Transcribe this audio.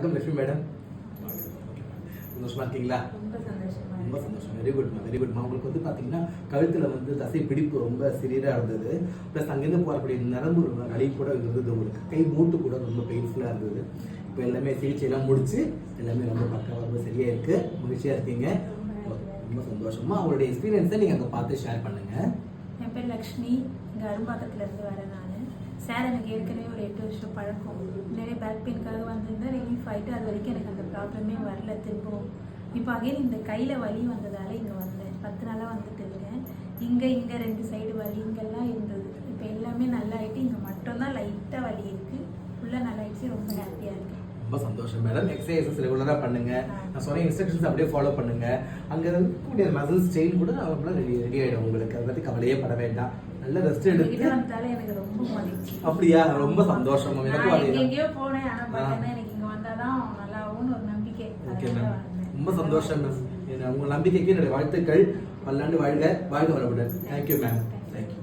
வணக்கம் லட்சுமி மேடம். சந்தோஷமா இருக்கீங்களா? ரொம்ப சந்தோஷம். வெரி குட்மா, வெரி குட்மா. உங்களுக்கு வந்து பார்த்தீங்கன்னா கழுத்தில் வந்து தசை பிடிப்பு ரொம்ப சிறியதாக இருந்தது. ப்ளஸ் அங்கேருந்து போகக்கூடிய நரம்பு வலி கூட இருந்தது. உங்களுக்கு கை மூட்டு கூட ரொம்ப பெயின்ஃபுல்லாக இருந்தது. இப்போ எல்லாமே சிகிச்சையெல்லாம் முடிச்சு எல்லாமே ரொம்ப பக்காவாக ரொம்ப சரியாக இருக்குது. மகிழ்ச்சியாக இருக்கீங்க. ரொம்ப சந்தோஷமா அவங்களுடைய எக்ஸ்பீரியன்ஸை நீங்கள் அங்கே பார்த்து ஷேர் பண்ணுங்கள். என் பேர் லக்ஷ்மி. இங்கே அரும்பாக்கத்துலேருந்து வரேன் நான். சார் எனக்கு ஏற்கனவே ஒரு 8 வருஷம் பழக்கம். நிறைய பேக் பெயின்காக வந்திருந்தேன். ரிலீஃப் ஆகிட்டு அது வரைக்கும் எனக்கு அந்த ப்ராப்ளமே வரல. திரும்பவும் இப்போ அகைன் இந்த கையில் வலி வந்ததால் இங்கே வந்தேன். 10 நாளாக வந்துட்டு இருக்கேன். இங்கே 2 சைடு வலி இங்கெல்லாம் இருந்தது. இப்போ எல்லாமே நல்லா ஆகிட்டு இங்கே மட்டும்தான் லைட்டாக வலி இருக்குது. ஃபுல்லாக நல்லா ஆகிடுச்சு. ரொம்ப ஹாப்பியாக இருக்குது. ரொம்ப சந்தோஷம் மேடம். எக்ஸசைசஸ் ரெகுலராக பண்ணுங்க. நான் சொன்ன இன்ஸ்ட்ரக்ஷன்ஸ் அப்படியே ஃபாலோ பண்ணுங்க. அங்கே இருக்கக்கூடிய மசில்ஸ் ஸ்ட்ரெயின் கூட அவங்களாம் ரெடி ஆகிடும். உங்களுக்கு அதை பற்றி கவலையே பட வேண்டாம். நல்ல ரெஸ்ட் எடுத்து எனக்கு ரொம்ப மகிழ்ச்சி. அப்படியா? ரொம்ப சந்தோஷம். எங்கேயோ போனேன், ஆனால் எனக்கு இங்கே வந்தாதான் நல்லாவும்னு ஒரு நம்பிக்கை. ஓகே மேம், ரொம்ப சந்தோஷம் மேம். உங்கள் நம்பிக்கைக்கு என்னுடைய வாழ்த்துக்கள். பல்லாண்டு வாழ்க, வாழ்க வளமுடன். Thank you ma'am. தேங்க்யூ.